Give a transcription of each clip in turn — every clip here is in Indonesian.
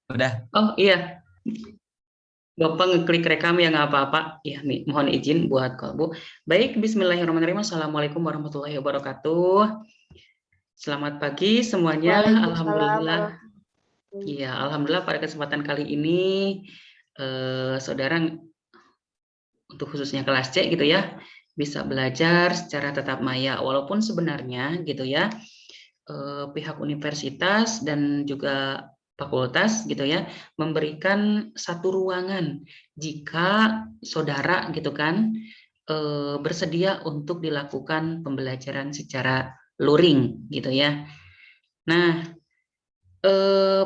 Udah. Oh iya, Bapak ngeklik rekam ya nggak apa-apa. Ya, mohon izin buat Bu. Baik, Bismillahirrahmanirrahim. Assalamualaikum warahmatullahi wabarakatuh. Selamat pagi semuanya. Waalaikumsalam Alhamdulillah. warahmatullahi. Iya, alhamdulillah pada kesempatan kali ini saudara untuk khususnya kelas C gitu ya bisa belajar secara tatap maya. Walaupun sebenarnya gitu ya pihak universitas dan juga fakultas gitu ya memberikan satu ruangan jika saudara gitu kan bersedia untuk dilakukan pembelajaran secara luring gitu ya. Nah,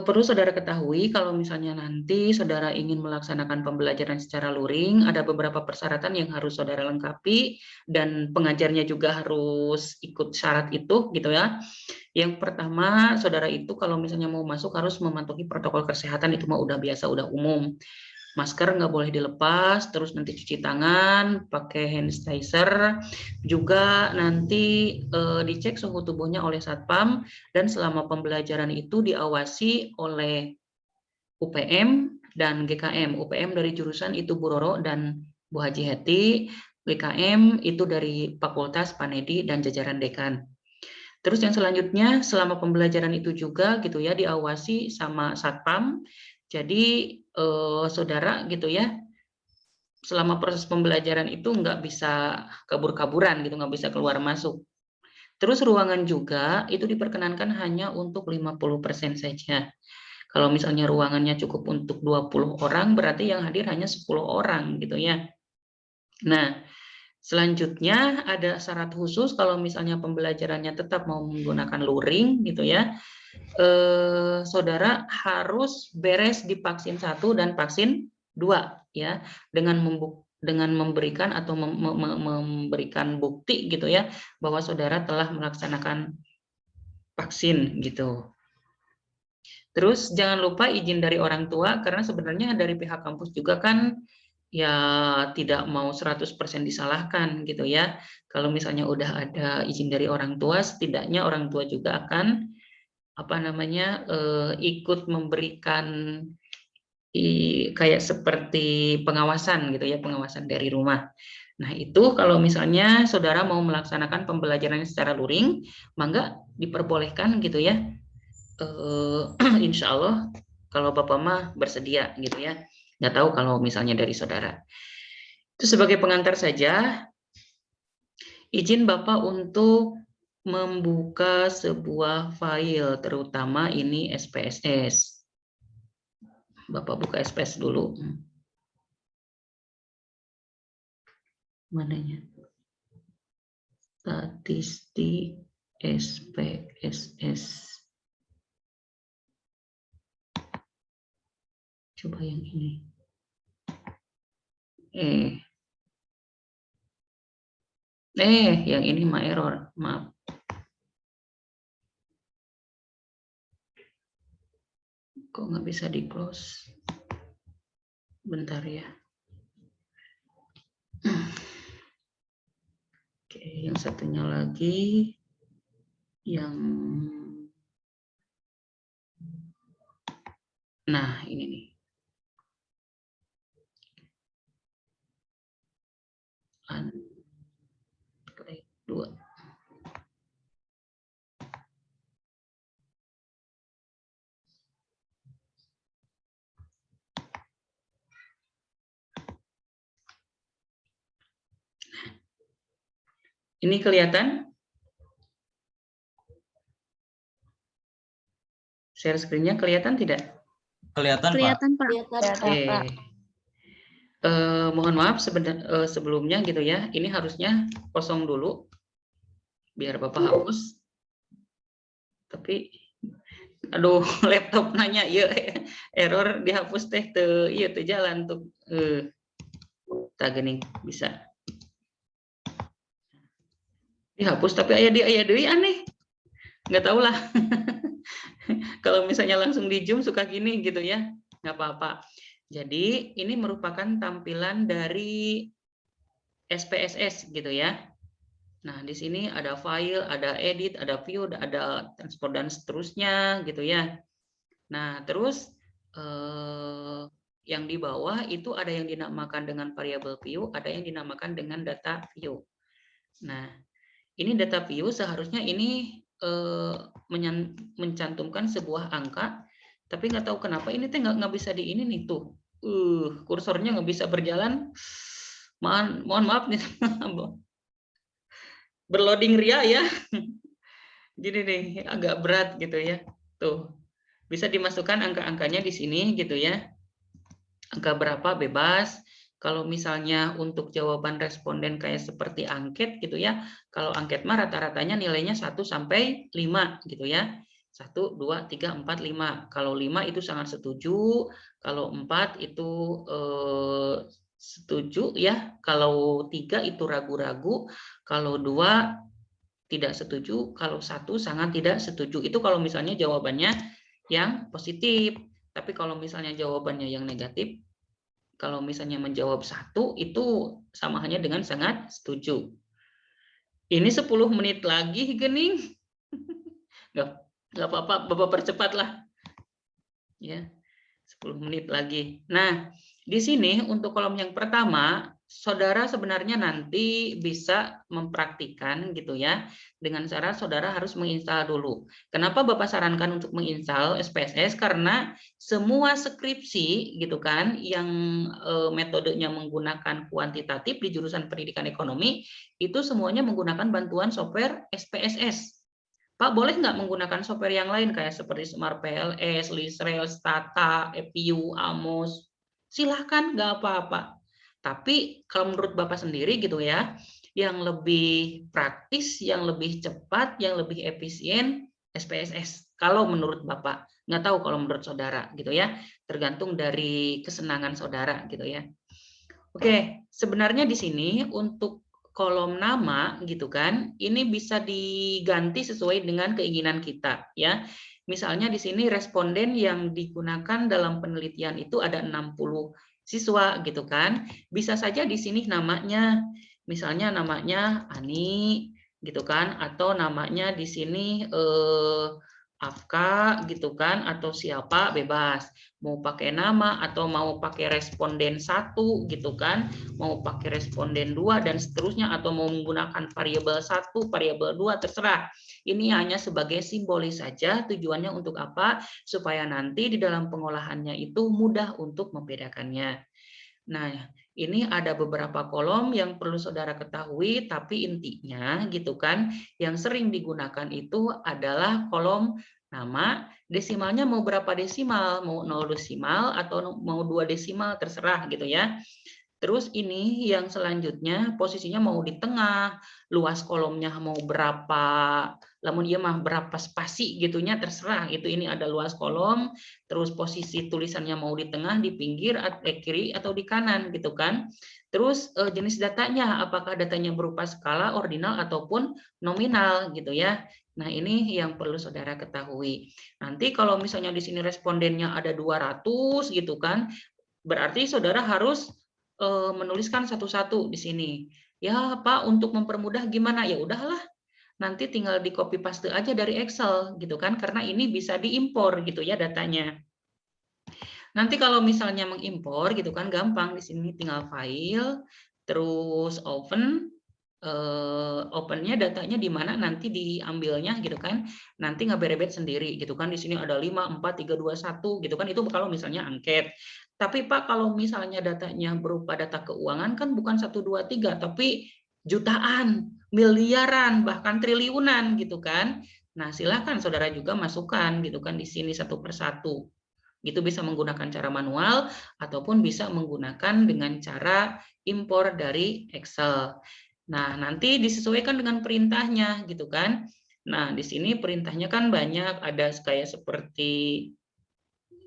perlu saudara ketahui kalau misalnya nanti saudara ingin melaksanakan pembelajaran secara luring, ada beberapa persyaratan yang harus saudara lengkapi dan pengajarnya juga harus ikut syarat itu gitu ya. Yang pertama, saudara itu kalau misalnya mau masuk harus mematuhi protokol kesehatan, itu mah udah biasa, udah umum. Masker nggak boleh dilepas, terus nanti cuci tangan, pakai hand sanitizer, juga nanti dicek suhu tubuhnya oleh satpam, dan selama pembelajaran itu diawasi oleh UPM dan GKM. UPM dari jurusan itu Bu Roro dan Bu Haji Heti, GKM itu dari Fakultas Panedi dan jajaran dekan. Terus yang selanjutnya selama pembelajaran itu juga gitu ya diawasi sama satpam. Jadi saudara gitu ya selama proses pembelajaran itu nggak bisa kabur-kaburan gitu, nggak bisa keluar masuk. Terus ruangan juga itu diperkenankan hanya untuk 50% saja. Kalau misalnya ruangannya cukup untuk 20 orang berarti yang hadir hanya 10 orang gitu ya. Nah, selanjutnya ada syarat khusus kalau misalnya pembelajarannya tetap mau menggunakan luring gitu ya. Saudara harus beres di vaksin 1 dan vaksin 2 ya dengan memberikan atau memberikan bukti gitu ya bahwa saudara telah melaksanakan vaksin gitu. Terus jangan lupa izin dari orang tua karena sebenarnya dari pihak kampus juga kan ya tidak mau 100% disalahkan gitu ya. Kalau misalnya udah ada izin dari orang tua, setidaknya orang tua juga akan apa namanya ikut memberikan kayak seperti pengawasan gitu ya, pengawasan dari rumah. Nah, itu kalau misalnya saudara mau melaksanakan pembelajaran secara luring, mangga diperbolehkan gitu ya. Insya Allah kalau Bapak mah bersedia gitu ya. Nggak tahu kalau misalnya dari saudara. Itu sebagai pengantar saja, izin Bapak untuk membuka sebuah file, terutama ini SPSS. Bapak buka SPS dulu. Mananya? Statistik SPSS. Coba yang ini. Yang ini mah error. Maaf. Kok nggak bisa di close? Bentar ya. Oke, yang satunya lagi yang nah ini nih. Klik 2. Ini kelihatan? Share screen-nya kelihatan tidak? Kelihatan, Kelihatan, Pak. Kelihatan, Pak. Mohon maaf sebelumnya gitu ya. Ini harusnya kosong dulu biar Bapak hapus. Tapi aduh laptop nanya ya error dihapus teh iya teh jalan tuh tak gini bisa dihapus tapi ayah deui aneh nggak tahu lah. Kalau misalnya langsung di zoom suka gini gitu ya, nggak apa-apa. Jadi ini merupakan tampilan dari SPSS gitu ya. Nah di sini ada file, ada edit, ada view, ada transport dan seterusnya gitu ya. Nah terus yang di bawah itu ada yang dinamakan dengan variabel view, ada yang dinamakan dengan data view. Nah, ini data view seharusnya ini mencantumkan sebuah angka, tapi nggak tahu kenapa ini teh nggak bisa di ini nih tuh. Kursornya nggak bisa berjalan. Mohon maaf nih. Berloading ria ya. Gini nih, agak berat gitu ya. Tuh. Bisa dimasukkan angka-angkanya di sini gitu ya. Angka berapa bebas. Kalau misalnya untuk jawaban responden kayak seperti angket gitu ya. Kalau angket mah rata-ratanya nilainya 1 sampai 5 gitu ya. 1, 2, 3, 4, 5. Kalau 5 itu sangat setuju, kalau 4 itu setuju ya. Kalau 3 itu ragu-ragu, kalau 2 tidak setuju, kalau 1 sangat tidak setuju. Itu kalau misalnya jawabannya yang positif. Tapi kalau misalnya jawabannya yang negatif, kalau misalnya menjawab 1 itu sama halnya dengan sangat setuju. Ini 10 menit lagi, Gening. Nggak apa-apa, Bapak percepatlah. Ya, 10 menit lagi. Nah, di sini untuk kolom yang pertama, saudara sebenarnya nanti bisa mempraktikkan gitu ya, dengan cara saudara harus menginstal dulu. Kenapa Bapak sarankan untuk menginstal SPSS? Karena semua skripsi gitu kan, yang metodenya menggunakan kuantitatif di jurusan pendidikan ekonomi, itu semuanya menggunakan bantuan software SPSS. Pak, boleh nggak menggunakan software yang lain kayak seperti Smart PLS, Lisrael, Stata, EPU, Amos? Silahkan, nggak apa-apa. Tapi kalau menurut Bapak sendiri gitu ya, yang lebih praktis, yang lebih cepat, yang lebih efisien, SPSS. Kalau menurut Bapak, nggak tahu kalau menurut saudara gitu ya, tergantung dari kesenangan saudara gitu ya. Oke, sebenarnya di sini untuk kolom nama gitu kan, ini bisa diganti sesuai dengan keinginan kita ya. Misalnya di sini responden yang digunakan dalam penelitian itu ada 60 siswa gitu kan. Bisa saja di sini namanya, misalnya namanya Ani gitu kan, atau namanya di sini Afka gitu kan, atau siapa bebas. Mau pakai nama atau mau pakai responden 1 gitu kan, mau pakai responden 2 dan seterusnya, atau mau menggunakan variabel 1, variabel 2, terserah. Ini hanya sebagai simbolis saja, tujuannya untuk apa? Supaya nanti di dalam pengolahannya itu mudah untuk membedakannya. Nah, ini ada beberapa kolom yang perlu saudara ketahui, tapi intinya gitu kan, yang sering digunakan itu adalah kolom nama, desimalnya mau berapa desimal, mau 0 desimal atau mau 2 desimal, terserah gitu ya. Terus ini yang selanjutnya posisinya mau di tengah, luas kolomnya mau berapa, namun dia mah berapa spasi gitunya terserah. Itu ini ada luas kolom, terus posisi tulisannya mau di tengah, di pinggir, kiri atau di kanan gitu kan. Terus jenis datanya, apakah datanya berupa skala, ordinal ataupun nominal gitu ya. Nah, ini yang perlu saudara ketahui. Nanti kalau misalnya di sini respondennya ada 200 gitu kan, berarti saudara harus menuliskan satu-satu di sini. Ya, Pak, untuk mempermudah gimana? Ya udahlah, nanti tinggal di copy paste aja dari Excel gitu kan, karena ini bisa diimpor gitu ya datanya. Nanti kalau misalnya mengimpor gitu kan gampang, di sini tinggal file, terus open, opennya datanya di mana nanti diambilnya gitu kan, nanti ngeberebet sendiri gitu kan. Di sini ada 5, 4, 3, 2, 1 gitu kan, itu kalau misalnya angket. Tapi Pak, kalau misalnya datanya berupa data keuangan kan bukan 1, 2, 3, tapi jutaan, miliaran, bahkan triliunan gitu kan. Nah, silakan saudara juga masukkan gitu kan di sini satu persatu. Itu bisa menggunakan cara manual ataupun bisa menggunakan dengan cara impor dari Excel. Nah, nanti disesuaikan dengan perintahnya gitu kan. Nah, di sini perintahnya kan banyak, ada kayak seperti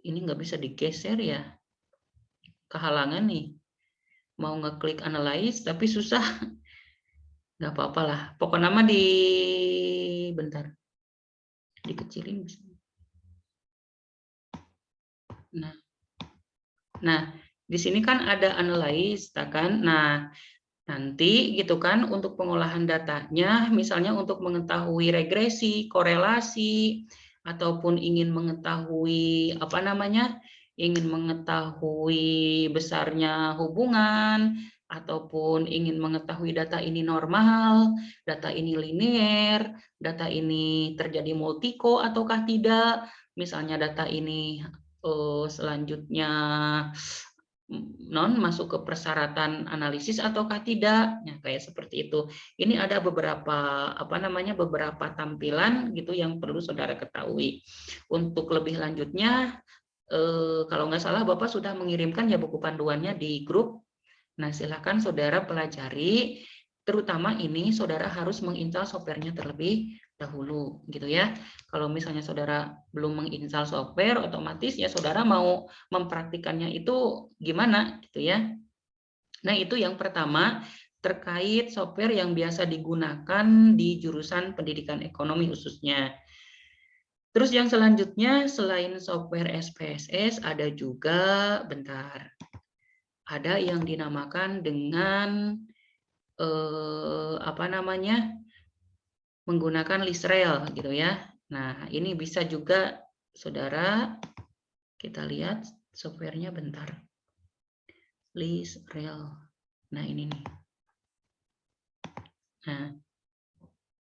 ini nggak bisa digeser ya. Kehalangan nih. Mau ngeklik analyze tapi susah. Nggak apa-apa lah. Pokoknya nama di bentar. Dikecilin bisa. Nah, di sini kan ada analyze, kan? Nah, nanti gitu kan untuk pengolahan datanya, misalnya untuk mengetahui regresi, korelasi, ataupun ingin mengetahui apa namanya, ingin mengetahui besarnya hubungan, ataupun ingin mengetahui data ini normal, data ini linear, data ini terjadi multiko ataukah tidak, misalnya data ini selanjutnya masuk ke persyaratan analisis ataukah tidak, ya, kayak seperti itu. Ini ada beberapa beberapa tampilan gitu yang perlu saudara ketahui. Untuk lebih lanjutnya, kalau nggak salah Bapak sudah mengirimkan ya buku panduannya di grup. Nah, silakan saudara pelajari, terutama ini saudara harus menginstal softwarenya terlebih dahulu gitu ya. Kalau misalnya saudara belum menginstal software, otomatis ya saudara mau mempraktikannya itu gimana gitu ya. Nah, itu yang pertama terkait software yang biasa digunakan di jurusan pendidikan ekonomi khususnya. Terus yang selanjutnya selain software SPSS ada juga ada yang dinamakan dengan menggunakan LISREL gitu ya. Nah, ini bisa juga saudara, kita lihat softwarenya bentar. LISREL. Nah, ini nih. Nah,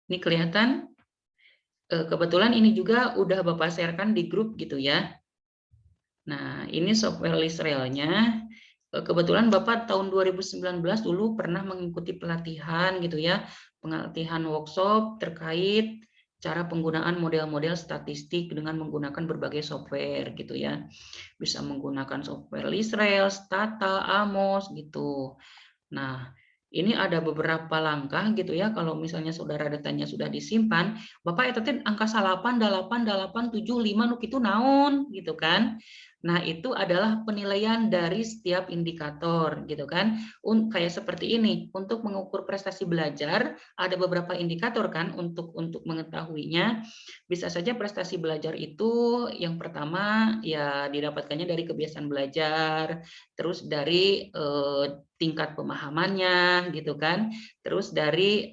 ini kelihatan. Kebetulan ini juga udah Bapak sharekan di grup gitu ya. Nah, ini software LISREL-nya. Kebetulan Bapak tahun 2019 dulu pernah mengikuti pelatihan gitu ya, pelatihan workshop terkait cara penggunaan model-model statistik dengan menggunakan berbagai software gitu ya. Bisa menggunakan software LISREL, Stata, Amos gitu. Nah, ini ada beberapa langkah gitu ya. Kalau misalnya saudara datanya sudah disimpan, Bapak itu angka 88875 nuk itu naon gitu kan. Nah, itu adalah penilaian dari setiap indikator gitu kan. Kayak seperti ini, untuk mengukur prestasi belajar ada beberapa indikator kan untuk mengetahuinya. Bisa saja prestasi belajar itu yang pertama ya didapatkannya dari kebiasaan belajar, terus dari tingkat pemahamannya gitu kan, terus dari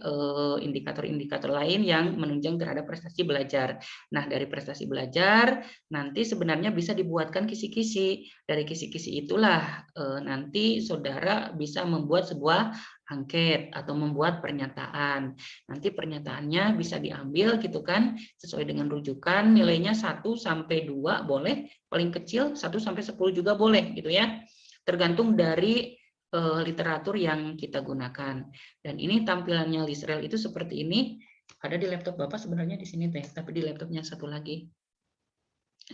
indikator-indikator lain yang menunjang terhadap prestasi belajar. Nah, dari prestasi belajar nanti sebenarnya bisa dibuatkan kisi-kisi. Dari kisi-kisi itulah nanti saudara bisa membuat sebuah angket atau membuat pernyataan. Nanti pernyataannya bisa diambil gitu kan, sesuai dengan rujukan, nilainya 1 sampai 2 boleh, paling kecil 1 sampai 10 juga boleh gitu ya. Tergantung dari literatur yang kita gunakan. Dan ini tampilannya LISREL itu seperti ini. Ada di laptop Bapak sebenarnya di sini teh, tapi di laptopnya satu lagi.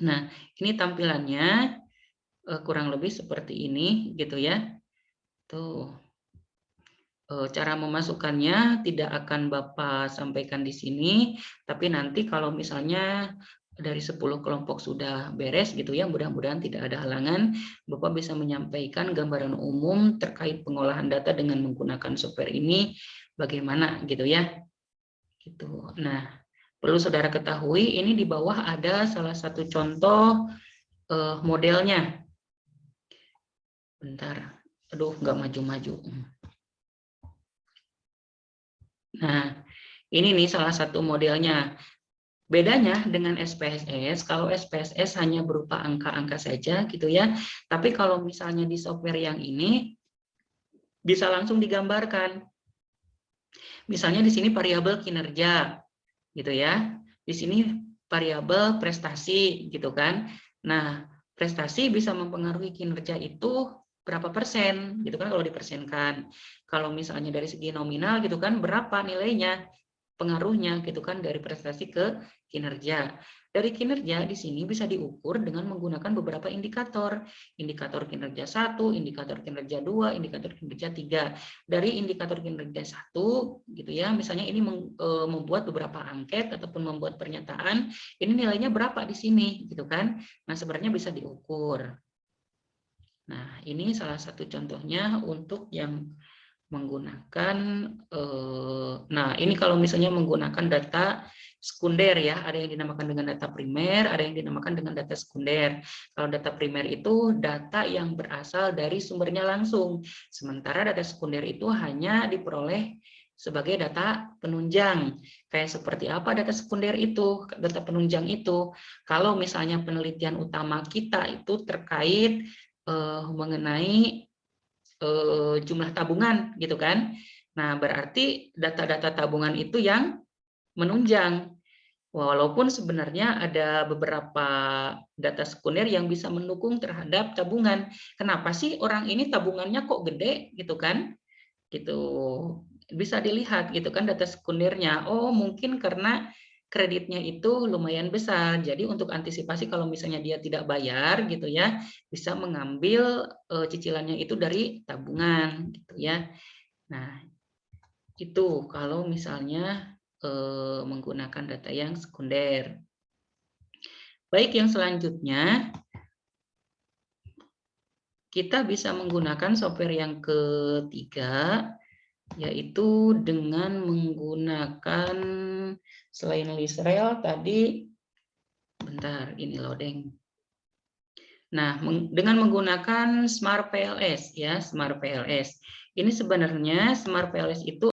Nah, ini tampilannya kurang lebih seperti ini gitu ya. Tuh. Cara memasukkannya tidak akan Bapak sampaikan di sini, tapi nanti kalau misalnya dari 10 kelompok sudah beres gitu ya, mudah-mudahan tidak ada halangan, Bapak bisa menyampaikan gambaran umum terkait pengolahan data dengan menggunakan software ini bagaimana gitu ya. Gitu. Nah, perlu saudara ketahui ini di bawah ada salah satu contoh modelnya. Bentar. Aduh, nggak maju-maju. Nah, ini nih salah satu modelnya. Bedanya dengan SPSS, kalau SPSS hanya berupa angka-angka saja gitu ya. Tapi kalau misalnya di software yang ini bisa langsung digambarkan. Misalnya di sini variabel kinerja gitu ya. Di sini variabel prestasi gitu kan. Nah, prestasi bisa mempengaruhi kinerja itu berapa persen gitu kan kalau dipersenkan. Kalau misalnya dari segi nominal gitu kan berapa nilainya, pengaruhnya gitu kan dari prestasi ke kinerja. Dari kinerja di sini bisa diukur dengan menggunakan beberapa indikator. Indikator kinerja 1, indikator kinerja 2, indikator kinerja 3. Dari indikator kinerja 1 gitu ya, misalnya ini membuat beberapa angket ataupun membuat pernyataan, ini nilainya berapa di sini gitu kan. Nah, sebenarnya bisa diukur. Nah, ini salah satu contohnya untuk yang menggunakan nah ini kalau misalnya menggunakan data sekunder ya, ada yang dinamakan dengan data primer, ada yang dinamakan dengan data sekunder. Kalau data primer itu data yang berasal dari sumbernya langsung, sementara data sekunder itu hanya diperoleh sebagai data penunjang. Kayak seperti apa data sekunder itu, data penunjang itu. Kalau misalnya penelitian utama kita itu terkait mengenai jumlah tabungan gitu kan. Nah, berarti data-data tabungan itu yang menunjang. Walaupun sebenarnya ada beberapa data sekunder yang bisa mendukung terhadap tabungan. Kenapa sih orang ini tabungannya kok gede gitu kan? Gitu. Bisa dilihat gitu kan data sekundernya. Oh, mungkin karena kreditnya itu lumayan besar. Jadi untuk antisipasi kalau misalnya dia tidak bayar gitu ya, bisa mengambil cicilannya itu dari tabungan gitu ya. Nah, itu kalau misalnya menggunakan data yang sekunder. Baik, yang selanjutnya kita bisa menggunakan software yang ketiga, yaitu dengan menggunakan selain Lisrel tadi, bentar ini loading. Nah, dengan menggunakan Smart PLS ya, Smart PLS. Ini sebenarnya Smart PLS itu